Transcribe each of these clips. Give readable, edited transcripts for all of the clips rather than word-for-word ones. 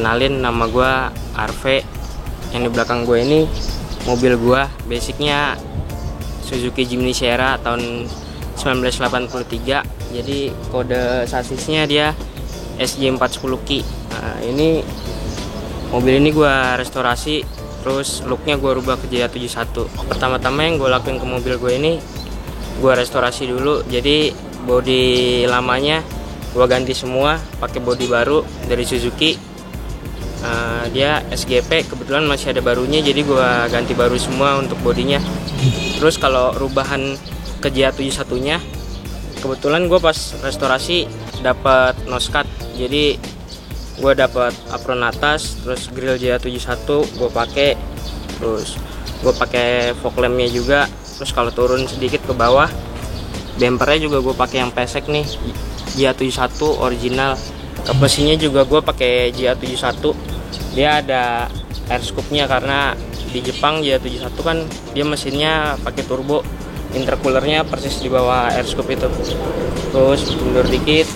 Kenalin, nama gue Arve. Yang di belakang gue ini mobil gue, basicnya Suzuki Jimny Sierra tahun 1983. Jadi kode sasisnya dia SJ410Ki. Nah, ini mobil ini gue restorasi, terus looknya gue rubah ke JA71. Pertama-tama yang gue lakuin ke mobil gue ini, gue restorasi dulu. Jadi bodi lamanya gue ganti semua, pakai bodi baru dari Suzuki. Dia SGP, kebetulan masih ada barunya, jadi gue ganti baru semua untuk bodinya. Terus kalau rubahan ke JA71 nya, kebetulan gue pas restorasi dapat noscut, jadi gue dapat apron atas, terus grill JA71 gue pakai, terus gue pakai fog lampnya juga. Terus kalau turun sedikit ke bawah, bempernya juga gue pakai yang pesek nih, JA71 original. Mesinnya juga gue pakai JA71. Dia ada air scoop-nya karena di Jepang JA71 kan dia mesinnya pakai turbo, intercoolernya persis di bawah air scoop itu. Terus mundur dikit,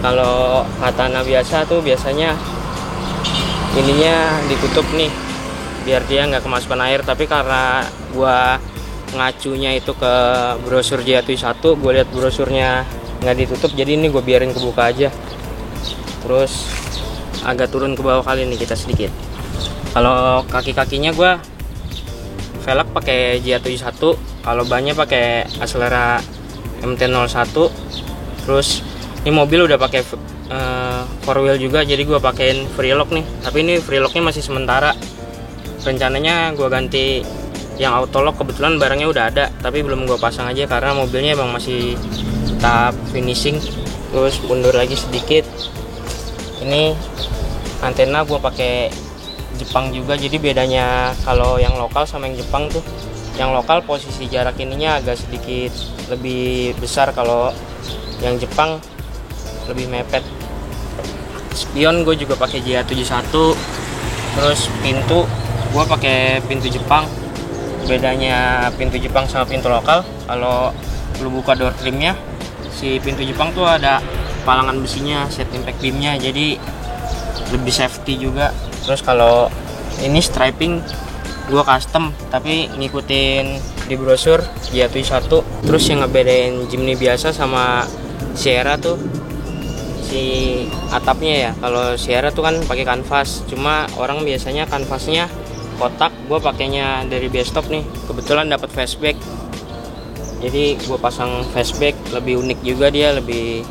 kalau Katana biasa tuh biasanya ininya ditutup nih biar dia nggak kemasukan air, tapi karena gua ngacunya itu ke brosur JA71, gue lihat brosurnya nggak ditutup, jadi ini gue biarin kebuka aja. Terus agak turun ke bawah kali nih kita sedikit. Kalau kaki-kakinya gue velg pakai JA71, kalau bannya pakai Acelera MT-01. Terus ini mobil udah pakai 4 wheel juga, jadi gue pakein free lock nih. Tapi ini free locknya masih sementara. Rencananya gue ganti yang auto lock, kebetulan barangnya udah ada, tapi belum gue pasang aja karena mobilnya emang masih tahap finishing. Terus mundur lagi sedikit. Ini antena gue pakai Jepang juga, jadi bedanya kalau yang lokal sama yang Jepang tuh, yang lokal posisi jarak ininya agak sedikit lebih besar, kalau yang Jepang lebih mepet. Spion gue juga pakai JA71. Terus pintu gue pakai pintu Jepang. Bedanya pintu Jepang sama pintu lokal, kalau lu buka door trimnya, si pintu Jepang tuh ada palangan besinya, set impact beamnya, jadi lebih safety juga. Terus kalau ini striping gua custom tapi ngikutin di brosur JA71. Terus yang ngebedain Jimny biasa sama Sierra tuh si atapnya ya. Kalau Sierra tuh kan pakai kanvas, cuma orang biasanya kanvasnya kotak, gua pakainya dari Bestop nih. Kebetulan dapat fastback, jadi gua pasang fastback, lebih unik juga, dia lebih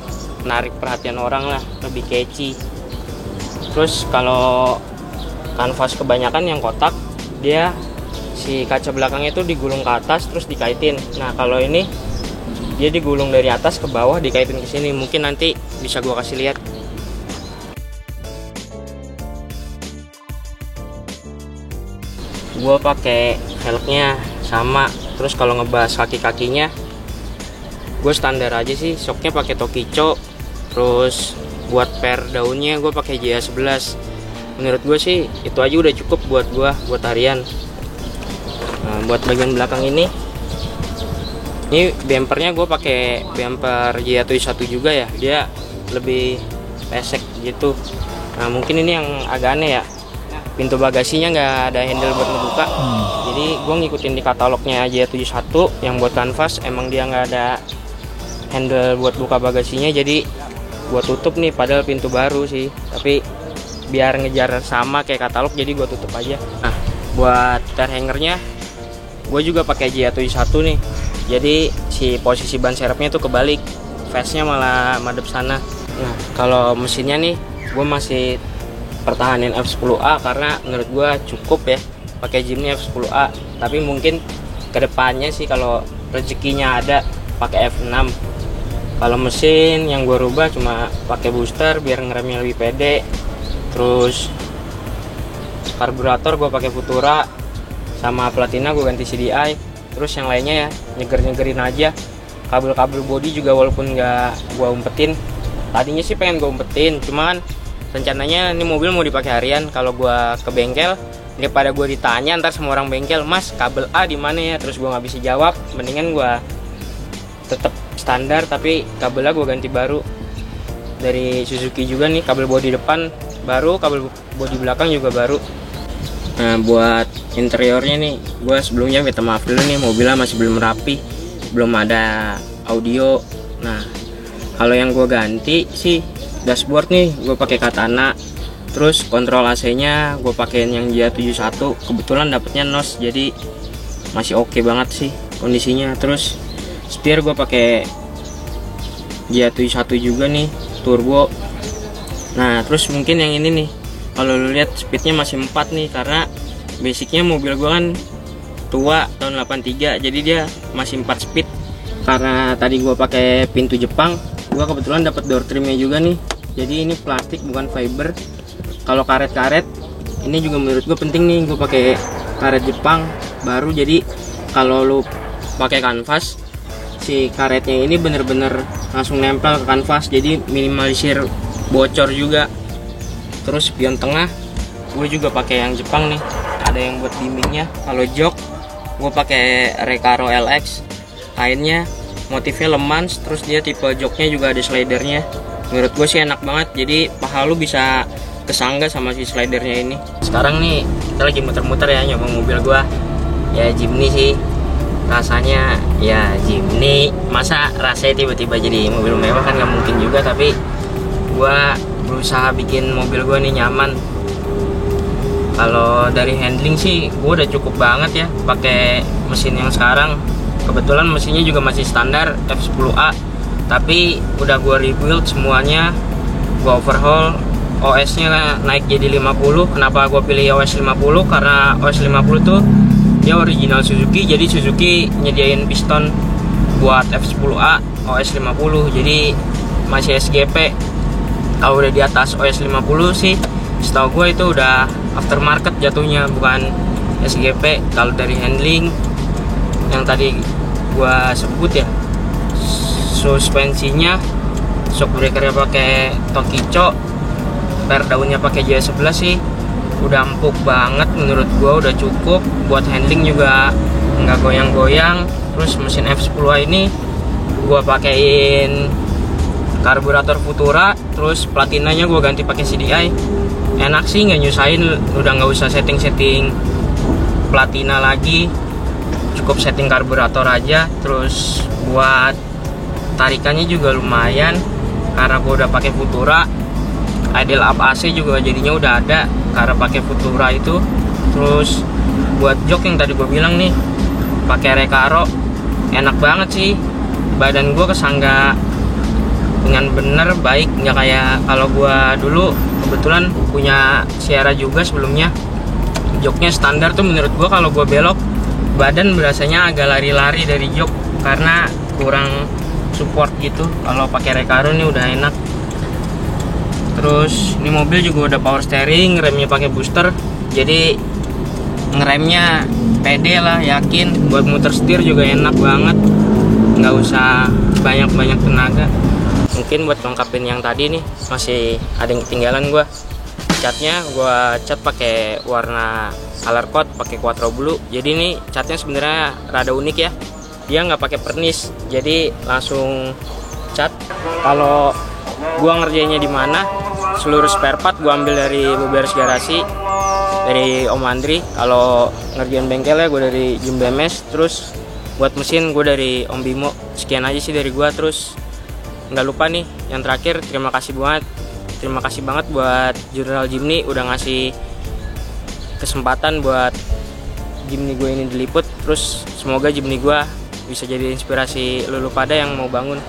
menarik perhatian orang lah, lebih catchy. Terus kalau kanvas kebanyakan yang kotak, dia si kaca belakangnya itu digulung ke atas terus dikaitin. Nah kalau ini dia digulung dari atas ke bawah dikaitin ke sini. Mungkin nanti bisa gua kasih lihat. Gua pakai velgnya sama. Terus kalau ngebahas kaki-kakinya, gue standar aja sih, shocknya pakai Tokicho. Terus buat per daunnya gue pakai JA11. Menurut gue sih itu aja udah cukup buat gue, buat harian. Nah, buat bagian belakang ini bempernya gue pakai bemper JA71 juga ya, dia lebih pesek gitu. Nah mungkin ini yang agak aneh ya, pintu bagasinya nggak ada handle buat ngebuka. Jadi gue ngikutin di katalognya JA71 yang buat kanvas, emang dia nggak ada handle buat buka bagasinya, jadi gua tutup nih, padahal pintu baru sih, tapi biar ngejar sama kayak katalog jadi gua tutup aja. Nah buat tire hangernya gue juga pakai JA71 nih, jadi si posisi ban serepnya tuh kebalik, face-nya malah madep sana. Nah kalau mesinnya nih gue masih pertahanin F10A karena menurut gue cukup ya pakai Jimny F10A, tapi mungkin kedepannya sih kalau rezekinya ada pakai F6. Kalau mesin yang gue rubah cuma pakai booster biar ngeremnya lebih pede. Terus karburator gue pakai Futura, sama Platina gue ganti CDI. Terus yang lainnya ya nyegerin aja. Kabel-kabel body juga walaupun nggak gue umpetin. Tadinya sih pengen gue umpetin, cuman rencananya ini mobil mau dipakai harian. Kalau gue ke bengkel, daripada gue ditanya ntar sama orang bengkel, mas kabel A di mana ya, terus gue nggak bisa jawab, mendingan gue tetap standar tapi kabelnya gue ganti baru dari Suzuki juga nih. Kabel bodi depan baru, kabel bodi belakang juga baru. Nah, buat interiornya nih, gue sebelumnya minta maaf dulu nih, mobilnya masih belum rapi, belum ada audio. Nah, kalau yang gue ganti sih dashboard nih, gue pakai Katana. Terus kontrol AC-nya gue pakein yang JA71, kebetulan dapetnya NOS, jadi masih oke banget sih kondisinya. Terus setir gue pakai JA71 juga nih, turbo. Nah, terus mungkin yang ini nih, kalau lu lihat speednya masih 4 nih, karena basicnya mobil gue kan tua tahun 83, jadi dia masih 4 speed. Karena tadi gue pakai pintu Jepang, gue kebetulan dapat door trimnya juga nih, jadi ini plastik bukan fiber. Kalau karet-karet ini juga menurut gue penting nih, gue pakai karet Jepang baru, jadi kalau lu pakai kanvas, si karetnya ini bener-bener langsung nempel ke kanvas, jadi minimalisir bocor juga. Terus spion tengah gue juga pakai yang Jepang nih, ada yang buat bimbingnya. Kalau jok gue pakai Recaro LX, kainnya motifnya Le Mans, terus dia tipe joknya juga ada slidernya. Menurut gue sih enak banget, jadi paha lu bisa kesangga sama si slidernya ini. Sekarang nih kita lagi muter-muter ya, nyoba mobil gua ya, Jimny sih. Rasanya ya Jimny, masa rasanya tiba-tiba jadi mobil mewah kan nggak mungkin juga, tapi gua berusaha bikin mobil gua nih nyaman. Kalau dari handling sih gua udah cukup banget ya pakai mesin yang sekarang. Kebetulan mesinnya juga masih standar F10A, tapi udah gua rebuild semuanya, gua overhaul. OS-nya naik jadi 50. Kenapa gue pilih OS 50? Karena OS 50 tuh dia original Suzuki, jadi Suzuki nyediain piston buat F10A OS 50, jadi masih SGP. Kalau udah di atas OS 50 sih, setahu gue itu udah aftermarket jatuhnya, bukan SGP. Kalau dari handling yang tadi gue sebut ya, suspensinya, shock breakernya pakai Tokicho, per daunnya pakai JA11 sih udah empuk banget, menurut gua udah cukup. Buat handling juga nggak goyang-goyang. Terus mesin F10A ini gua pakein karburator Futura, terus platinanya gua ganti pakai CDI. Enak sih, nggak nyusahin, udah nggak usah setting-setting platina lagi, cukup setting karburator aja. Terus buat tarikannya juga lumayan karena gua udah pakai Futura. Idle up AC juga jadinya udah ada karena pakai Futura itu. Terus buat jok yang tadi gue bilang nih, pakai Recaro, enak banget sih. Badan gue kesangga dengan bener, baik, nggak kayak kalau gue dulu kebetulan punya Sierra juga sebelumnya. Joknya standar tuh menurut gue kalau gue belok badan berasanya agak lari-lari dari jok karena kurang support gitu. Kalau pakai Recaro nih udah enak. Terus ini mobil juga udah power steering, remnya pakai booster, jadi ngeremnya pede lah, yakin. Buat muter setir juga enak banget, nggak usah banyak-banyak tenaga. Mungkin buat lengkapin yang tadi nih masih ada yang ketinggalan gua. Catnya gua cat pakai warna color code, pakai Quattro Blue. Jadi ini catnya sebenarnya rada unik ya, dia nggak pakai pernis, jadi langsung cat. Kalau gua ngerjainnya di mana, seluruh spare part gua ambil dari Beberes Garasi, dari Om Andri. Kalau ngerjain bengkelnya gua dari Jumbo MS. Terus buat mesin gua dari Om Bimo. Sekian aja sih dari gua. Terus nggak lupa nih yang terakhir, terima kasih banget buat Jurnal Jimny udah ngasih kesempatan buat Jimny gue ini diliput. Terus semoga Jimny gue bisa jadi inspirasi lulu pada yang mau bangun.